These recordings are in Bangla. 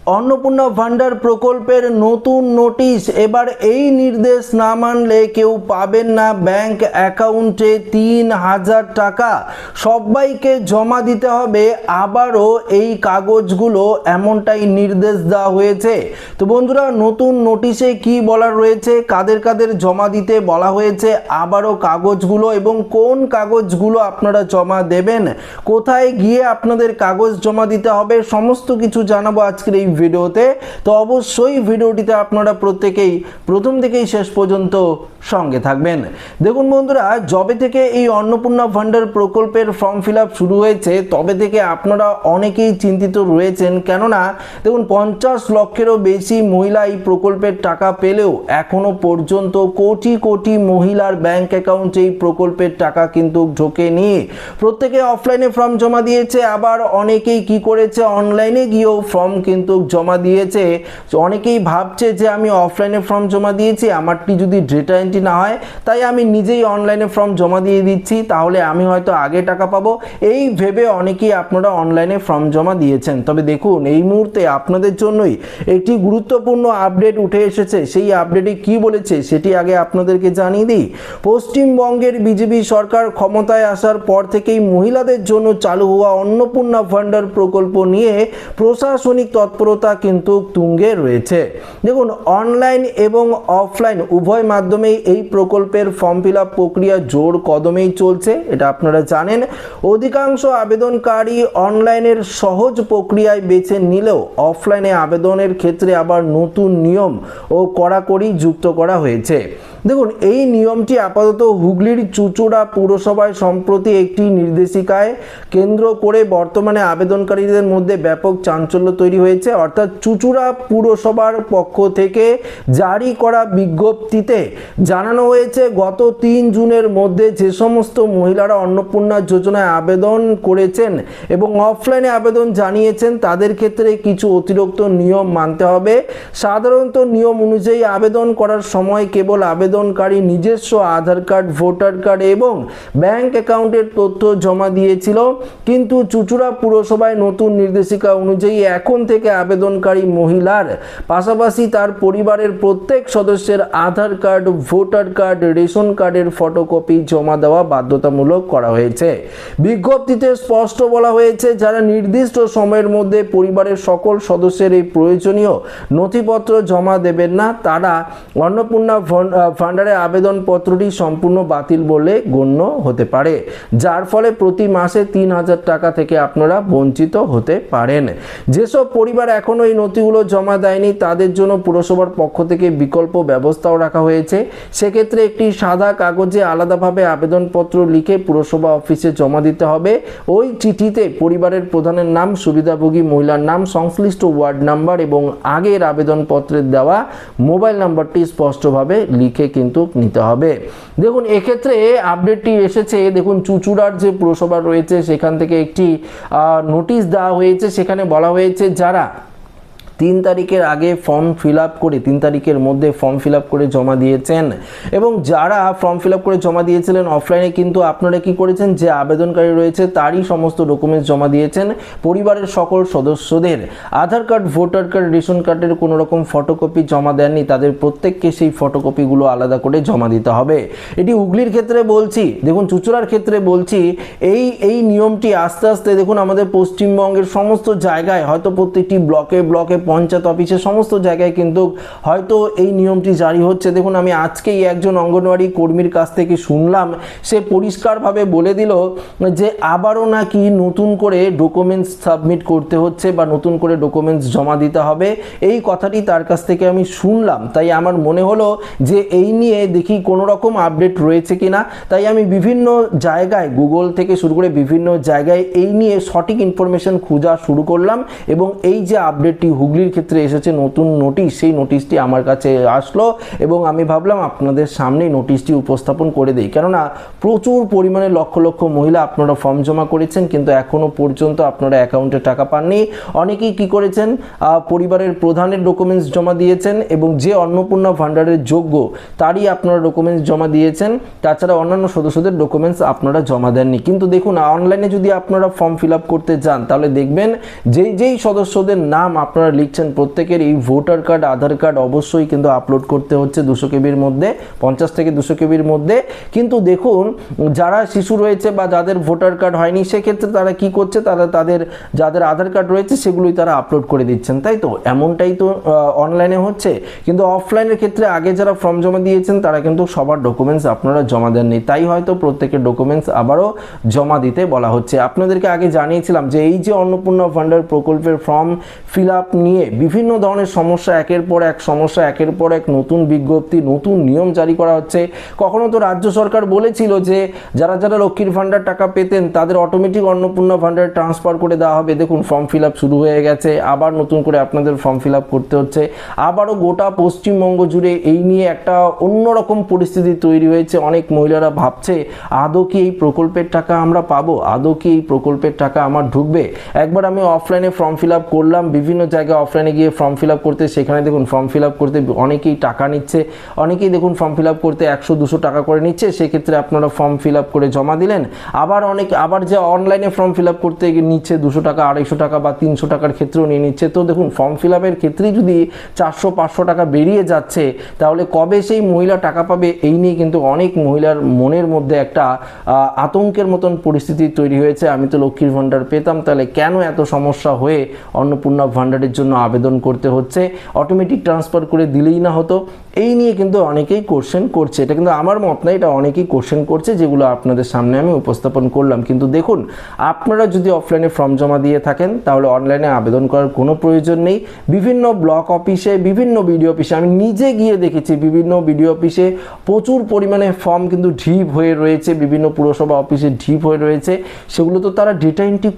অন্নপূর্ণা ভান্ডার প্রকল্পের নতুন নোটিশ। এবার এই নির্দেশ না মানলে কেউ পাবেন না ব্যাংক অ্যাকাউন্টে ৩,০০০ টাকা, সবাইকে জমা দিতে হবে। আবারও এই কাগজগুলো, এমনটাই নির্দেশ দেওয়া হয়েছে। তো বন্ধুরা, নতুন নোটিশে কি বলা রয়েছে, কাদের কাদের জমা দিতে বলা হয়েছে, আবারও কাগজগুলো এবং কোন কাগজগুলো আপনারা জমা দেবেন, কোথায় গিয়ে আপনাদের কাগজ জমা দিতে হবে, সমস্ত কিছু জানাবো আজকের এই ভিডিওতে। তো অবশ্যই ভিডিওটিতে আপনারা প্রত্যেকেই প্রথম থেকেই শেষ পর্যন্ত সঙ্গে থাকবেন। দেখুন বন্ধুরা, যবে থেকে এই অন্নপূর্ণা ভান্ডার প্রকল্পের ফর্ম ফিল আপ শুরু হয়েছে তবে থেকে আপনারা অনেকেই চিন্তিত রয়েছেন। কেননা দেখুন, 50 লক্ষেরও বেশি মহিলা এই প্রকল্পের টাকা পেলেও এখনো পর্যন্ত কোটি কোটি মহিলার ব্যাংক অ্যাকাউন্টে এই প্রকল্পের টাকা কিন্তু ঢোকেনি। প্রত্যেকে অফলাইনে ফর্ম জমা দিয়েছে, আবার অনেকেই কি করেছে, অনলাইনে গিয়েও ফর্ম কিন্তু জমা দিয়েছে। অনেকেই ভাবছে যে আমি অফলাইনে ফর্ম জমা দিয়েছি, আমারটি যদি ডেটা এন্ট্রি না হয়, তাই আমি নিজেই অনলাইনে ফর্ম জমা দিয়ে দিচ্ছি, তাহলে আমি হয়তো আগে টাকা পাবো, এই ভেবে অনেকেই আপনারা অনলাইনে ফর্ম জমা দিয়েছেন। তবে দেখুন, এই মুহূর্তে আপনাদের জন্যই একটি গুরুত্বপূর্ণ আপডেট উঠে এসেছে। সেই আপডেটে কি বলেছে সেটি আগে আপনাদেরকে জানিয়ে দিই। পশ্চিমবঙ্গের বিজেপি সরকার ক্ষমতায় আসার পর থেকেই মহিলাদের জন্য চালু হওয়া অন্নপূর্ণা ভান্ডার প্রকল্প নিয়ে প্রশাসনিক তৎপরতা কিন্তু তুঙ্গে রয়েছে। দেখুন, অনলাইন এবং অফলাইন উভয় মাধ্যমেই এই প্রকল্পের ফর্ম ফিল আপ প্রক্রিয়া জোর কদমেই চলছে, এটা আপনারা জানেন। অধিকাংশ আবেদনকারী অনলাইনের সহজ প্রক্রিয়ায় বেছে নিলেও অফলাইনে আবেদনের ক্ষেত্রে আবার নতুন নিয়ম ও কড়াকড়ি যুক্ত করা হয়েছে। দেখুন, এই নিয়মটি আপাতত হুগলির চুঁচুড়া পুরসভায় সম্প্রতি একটি নির্দেশিকায় কেন্দ্র করে বর্তমানে আবেদনকারীদের মধ্যে ব্যাপক চাঞ্চল্য তৈরি হয়েছে। অর্থাৎ চুঁচুড়া পুরসভার পক্ষ থেকে জারি করা বিজ্ঞপ্তিতে জানানো হয়েছে, গত ৩ জুনের মধ্যে যে সমস্ত মহিলারা অন্নপূর্ণা যোজনায় আবেদন করেছেন এবং অফলাইনে আবেদন জানিয়েছেন তাদের ক্ষেত্রে কিছু অতিরিক্ত নিয়ম মানতে হবে। সাধারণত নিয়ম অনুযায়ী আবেদন করার সময় কেবল আবেদনকারী নিজস্ব আধার কার্ড, ভোটার কার্ড এবং ব্যাংক অ্যাকাউন্টের তথ্য জমা দিয়েছিল। কিন্তু চুঁচুড়া পুরসভায় নতুন নির্দেশিকা অনুযায়ী এখন থেকে আবেদনকারী মহিলার পাশাপাশি তার পরিবারের প্রত্যেক সদস্যের আধার কার্ড, ভোটার কার্ড, রেশন কার্ডের ফটোকপি জমা দেওয়া বাধ্যতামূলক করা হয়েছে। বিজ্ঞপ্তিতে স্পষ্ট বলা হয়েছে, যারা নির্দিষ্ট সময়ের মধ্যে পরিবারের সকল সদস্যের এই প্রয়োজনীয় নথিপত্র জমা দেবেন না, তারা অন্নপূর্ণা ভান্ডারে আবেদনপত্রটি সম্পূর্ণ বাতিল বলে গণ্য হতে পারে, যার ফলে প্রতি মাসে ৩,০০০ টাকা থেকে আপনারা বঞ্চিত হতে পারেন। যেসব পরিবার এখনো এই নথিগুলো জমা দেয়নি তাদের জন্য পুরসভার পক্ষ থেকে বিকল্প ব্যবস্থাও রাখা হয়েছে। সেক্ষেত্রে একটি সাদা কাগজে আলাদাভাবে আবেদনপত্র লিখে পুরসভা অফিসে জমা দিতে হবে। ওই চিঠিতে পরিবারের প্রধানের নাম, সুবিধাভোগী মহিলার নাম, সংশ্লিষ্ট ওয়ার্ড নাম্বার এবং আগের আবেদনপত্রের দেওয়া মোবাইল নাম্বারটি স্পষ্টভাবে লিখে কিন্তু নিতে হবে। দেখুন, এক্ষেত্রে আপডেটটি এসেছে। দেখুন, চুঁচুড়ার যে পুরসভা রয়েছে সেখান থেকে একটি নোটিশ দেওয়া হয়েছে। সেখানে বলা হয়েছে, যারা ৩ তারিখের আগে ফর্ম ফিল আপ করে ৩ তারিখের মধ্যে ফর্ম ফিল আপ করে জমা দিয়েছেন এবং যারা ফর্ম ফিল আপ করে জমা দিয়েছিলেন অফলাইনে, কিন্তু আপনারা কি করেছেন, যে আবেদনকারী রয়েছে তারই সমস্ত ডকুমেন্টস জমা দিয়েছেন, পরিবারের সকল সদস্যদের আধার কার্ড, ভোটার কার্ড, রেশন কার্ডের কোনো রকম ফটোকপি জমা দেননি, তাদের প্রত্যেককে সেই ফটোকপিগুলো আলাদা করে জমা দিতে হবে। এটি হুগলির ক্ষেত্রে বলছি। দেখুন, চুঁচুড়ার ক্ষেত্রে বলছি, এই নিয়মটি আস্তে আস্তে দেখুন আমাদের পশ্চিমবঙ্গের সমস্ত জায়গায়, হয়তো প্রত্যেকটি ব্লকে ব্লকে, পঞ্চায়েত অফিসে, সমস্ত জায়গায় কিন্তু হয়তো এই নিয়মটি জারি হচ্ছে। দেখুন, আমি আজকেই একজন অঙ্গনওয়াড়ি কর্মীর কাছ থেকে শুনলাম, সে পরিষ্কারভাবে বলে দিল যে আবারও নাকি নতুন করে ডকুমেন্টস সাবমিট করতে হচ্ছে বা নতুন করে ডকুমেন্টস জমা দিতে হবে। এই কথাটি তার কাছ থেকে আমি শুনলাম, তাই আমার মনে হলো যে এই নিয়ে দেখি কোনো রকম আপডেট রয়েছে কিনা। তাই আমি বিভিন্ন জায়গায়, গুগল থেকে শুরু করে বিভিন্ন জায়গায় এই নিয়ে সঠিক ইনফরমেশন খোঁজা শুরু করলাম এবং এই যে আপডেটটি হুগলির ক্ষেত্রে এসেছে, নতুন নোটিশ, সেই নোটিশটি আমার কাছে আসলো এবং আমি ভাবলাম আপনাদের সামনে নোটিশটি উপস্থাপন করে দেই। কেননা প্রচুর পরিমাণে লক্ষ লক্ষ মহিলা আপনারা ফর্ম জমা করেছেন কিন্তু এখনো পর্যন্ত আপনারা অ্যাকাউন্টে টাকা পাননি। অনেকেই কি করেছেন, পরিবারের প্রধানের ডকুমেন্টস জমা দিয়েছেন এবং যে অন্নপূর্ণা ভান্ডারের যোগ্য তারই আপনারা ডকুমেন্টস জমা দিয়েছেন, তাছাড়া অন্যান্য সদস্যদের ডকুমেন্টস আপনারা জমা দেননি। কিন্তু দেখুন, অনলাইনে যদি আপনারা ফর্ম ফিল আপ করতে যান তাহলে দেখবেন যেই সদস্যদের নাম আপনারা লিখছেন প্রত্যেকের এই ভোটার কার্ড আধার কার্ড অবশ্যই কিন্তু আপলোড করতে হচ্ছে 200 কেবির মধ্যে, 50 থেকে 200 কেবির মধ্যে। কিন্তু দেখুন যারা শিশু রয়েছে বা যাদের ভোটার কার্ড হয়নি সেক্ষেত্রে তারা কি করছে, তারা তাদের যাদের আধার কার্ড রয়েছে সেগুলোই তারা আপলোড করে দিচ্ছেন, তাই তো? এমনটাই তো অনলাইনে হচ্ছে। কিন্তু অফলাইনের ক্ষেত্রে আগে যারা ফর্ম জমা দিয়েছেন তারা কিন্তু সবার ডকুমেন্টস আপনারা জমা দেননি, তাই হয়তো প্রত্যেকের ডকুমেন্টস আবারও জমা দিতে বলা হচ্ছে। আপনাদেরকে আগে জানিয়েছিলাম যে এই যে অন্নপূর্ণা ভান্ডার প্রকল্পের ফর্ম ফিল আপ নিয়ে বিভিন্ন ধরনের সমস্যা, একের পর এক সমস্যা, একের পর এক নতুন বিজ্ঞপ্তি, নতুন নিয়ম জারি করা হচ্ছে। কখনো তো রাজ্য সরকার বলেছিল যে যারা যারা লক্ষ্মীর ভান্ডার টাকা পেতেন তাদের অটোমেটিক অন্নপূর্ণা ভান্ডার ট্রান্সফার করে দেওয়া হবে। দেখুন ফর্ম ফিল আপ শুরু হয়ে গেছে, আবার নতুন করে আপনাদের ফর্ম ফিল আপ করতে হচ্ছে। আবারও গোটা পশ্চিমবঙ্গ জুড়ে এই নিয়ে একটা অন্যরকম পরিস্থিতি তৈরি হয়েছে। অনেক মহিলারা ভাবছে আদৌ কি এই প্রকল্পের টাকা আমরা পাবো, আদৌ কি এই প্রকল্পের টাকা আমার ঢুকবে। একবার আমি অফলাইনে ফর্ম ফিল আপ করলাম, বিভিন্ন জায়গায় অফলাইনে গিয়ে ফর্ম ফিল আপ করতে, সেখানে দেখুন ফর্ম ফিল আপ করতে অনেকেই টাকা নিচ্ছে, অনেকেই দেখুন ফর্ম ফিল আপ করতে 100-200 টাকা করে নিচ্ছে। সেক্ষেত্রে আপনারা ফর্ম ফিল আপ করে জমা দিলেন, আবার যে অনলাইনে ফর্ম ফিল আপ করতে নিচ্ছে 200 টাকা, 250 টাকা বা 300 টাকার ক্ষেত্রেও নিয়ে নিচ্ছে। তো দেখুন ফর্ম ফিল আপের ক্ষেত্রেই যদি 400-500 টাকা বেরিয়ে যাচ্ছে, তাহলে কবে সেই মহিলা টাকা পাবে, এই নিয়ে কিন্তু অনেক মহিলার মনের মধ্যে একটা আতঙ্কের মতন পরিস্থিতি তৈরি হয়েছে। আমি তো লক্ষ্মীর ভান্ডার পেতাম, তাহলে কেন এত সমস্যা হয়ে অন্নপূর্ণা ভান্ডারের জন্য আবেদন করতে হচ্ছে, অটোমেটিক ট্রান্সফার করে দিলেই না হতো। এই নিয়ে কিন্তু অনেকেই কোশ্চেন করছে। এটা কিন্তু আমার মত নয়, এটা অনেকেই কোশ্চেন করছে, যেগুলো আপনাদের সামনে আমি উপস্থাপন করলাম। কিন্তু দেখুন আপনারা যদি অফলাইনে ফর্ম জমা দিয়ে থাকেন তাহলে অনলাইনে আবেদন করার কোনো প্রয়োজন নেই। বিভিন্ন ব্লক অফিসে, বিভিন্ন বিডিও অফিসে, আমি নিজে গিয়ে দেখেছি বিভিন্ন বিডিও অফিসে প্রচুর পরিমাণে ফর্ম কিন্তু ঢিপ হয়ে রয়েছে, বিভিন্ন পুরসভা অফিসে ঢিপ হয়ে রয়েছে। সেগুলো তো তারা ডেটা এন্ট্রি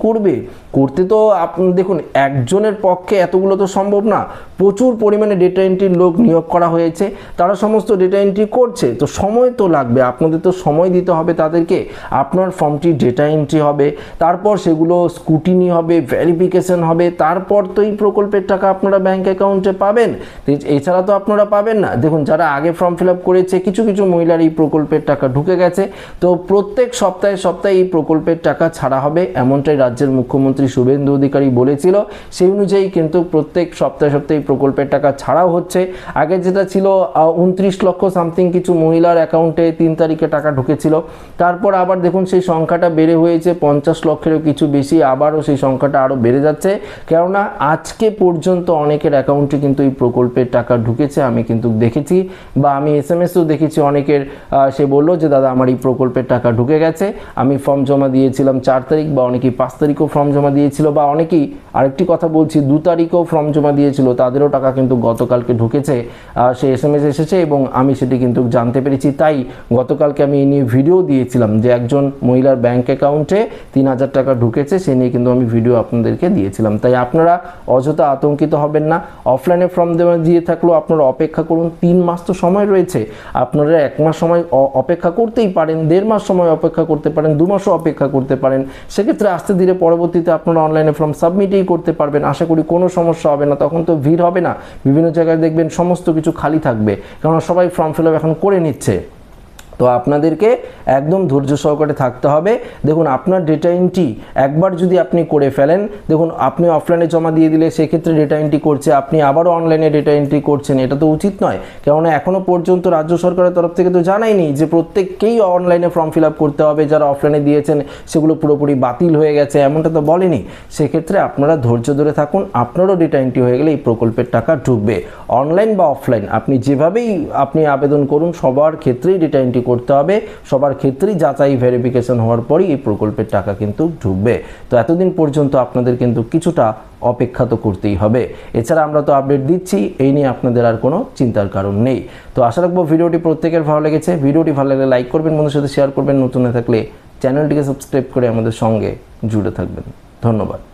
করতে তো আপনি দেখুন একজনের পক্ষে এতগুলো তো সম্ভব না, প্রচুর পরিমাণে ডেটা এন্ট্রির লোক নিয়োগ করা হয়েছে, তারা সমস্ত ডেটা এন্ট্রি করছে। তো সময় তো লাগবে, আপনাদের তো সময় দিতে হবে তাদেরকে। আপনার ফর্মটি ডেটা এন্ট্রি হবে, তারপর সেগুলো স্ক্রুটিনি হবে, ভেরিফিকেশন হবে, তারপর তো এই প্রকল্পের টাকা আপনারা ব্যাংক অ্যাকাউন্টে পাবেন। এছাড়া তো আপনারা পাবেন না। দেখুন যারা আগে ফর্ম ফিল আপ করেছে, কিছু কিছু মহিলার এই প্রকল্পের টাকা ঢুকে গেছে। তো প্রত্যেক সপ্তাহে সপ্তাহে এই প্রকল্পের টাকা ছাড়া হবে, এমনটাই রাজ্যের মুখ্যমন্ত্রী শুভেন্দু অধিকারী বলেছিল। সেই অনুযায়ী কিন্তু প্রত্যেক সপ্তাহে সপ্তাহে এই প্রকল্পের টাকা ছাড়াও হচ্ছে। আগে যেটা ছিল 29 লক্ষ সামথিং কিছু মহিলার অ্যাকাউন্টে 3 তারিখে টাকা ঢুকেছিল, তারপর আবার দেখুন সেই সংখ্যাটা বেড়ে হয়েছে 50 লক্ষেরও কিছু বেশি, আবারও সেই সংখ্যাটা আরও বেড়ে যাচ্ছে। কেননা আজকে পর্যন্ত অনেকের অ্যাকাউন্টে কিন্তু এই প্রকল্পের টাকা ঢুকেছে, আমি কিন্তু দেখেছি বা আমি SMS-ও দেখেছি অনেকের। সে বললো যে দাদা আমার এই প্রকল্পের টাকা ঢুকে গেছে, আমি ফর্ম জমা দিয়েছিলাম 4 তারিখ, বা অনেকেই 5 তারিখও ফর্ম জমা দিয়েছিল, বা অনেকেই আরেকটি কথা বলছি 2 তারিখেও ফর্ম জমা দিয়েছিল, তাদেরও টাকা কিন্তু গতকালকে ঢুকেছে। সে SMS এসেছে এবং আমি সেটি কিন্তু জানতে পেরেছি। তাই গতকালকে আমি এই নিয়ে ভিডিও দিয়েছিলাম যে একজন মহিলার ব্যাংক অ্যাকাউন্টে 3000 টাকা ঢুকেছে, সে নিয়ে কিন্তু আমি ভিডিও আপনাদেরকে দিয়েছিলাম। তাই আপনারা অযথা আতঙ্কিত হবেন না। অফলাইনে ফর্ম দিয়ে থাকলেও আপনারা অপেক্ষা করুন, 3 মাস তো সময় রয়েছে। আপনারা 1 মাস সময় অপেক্ষা করতেই পারেন, 1.5 মাস সময় অপেক্ষা করতে পারেন, 2 মাসও অপেক্ষা করতে পারেন। সেক্ষেত্রে আস্তে ধীরে পরবর্তীতে আপনারা অনলাইনে ফর্ম সাবমিটই করতে পারবেন। আশা করি কোনো সমস্যা হবে না, তখন তো ভিড় হবে না। বিভিন্ন জায়গায় দেখবেন সমস্ত কিছু খালি থাকবে, কারণ সবাই ফর্ম ফিল আপ এখন করে নিচ্ছে। তো আপনাদেরকে একদম ধৈর্য সহকারে থাকতে হবে। দেখুন আপনার ডেটা এন্ট্রি একবার যদি আপনি করে ফেলেন, দেখুন আপনি অফলাইনে জমা দিয়ে দিলে সেক্ষেত্রে ডেটা এন্ট্রি করছে, আপনি আবারও অনলাইনে ডেটা এন্ট্রি করছেন, এটা তো উচিত নয়। কেননা এখনও পর্যন্ত রাজ্য সরকারের তরফ থেকে তো জানায়নি যে প্রত্যেককেই অনলাইনে ফর্ম ফিল আপ করতে হবে, যারা অফলাইনে দিয়েছেন সেগুলো পুরোপুরি বাতিল হয়ে গেছে, এমনটা তো বলেনি। সেক্ষেত্রে আপনারা ধৈর্য ধরে থাকুন, আপনারও ডেটা এন্ট্রি হয়ে গেলে এই প্রকল্পের টাকা ঢুকবে। অনলাইন বা অফলাইন আপনি যেভাবেই আপনি আবেদন করুন, সবার ক্ষেত্রেই ডেটা এন্ট্রি করতে হবে, সবার ক্ষেত্রেই যাচাই ভেরিফিকেশন হওয়ার পরই এই প্রকল্পের টাকা কিন্তু ঢুকবে। তো এতদিন পর্যন্ত আপনাদের কিন্তু কিছুটা অপেক্ষা তো করতেই হবে। এছাড়া আমরা তো আপডেট দিচ্ছি, এই নিয়ে আপনাদের আর কোনো চিন্তার কারণ নেই। তো আশা রাখবো ভিডিওটি প্রত্যেকের ভালো লেগেছে। ভিডিওটি ভালো লাগলে লাইক করবেন, বন্ধুদের সাথে শেয়ার করবেন, নতুন হয়ে থাকলে চ্যানেলটিকে সাবস্ক্রাইব করে আমাদের সঙ্গে জুড়ে থাকবেন। ধন্যবাদ।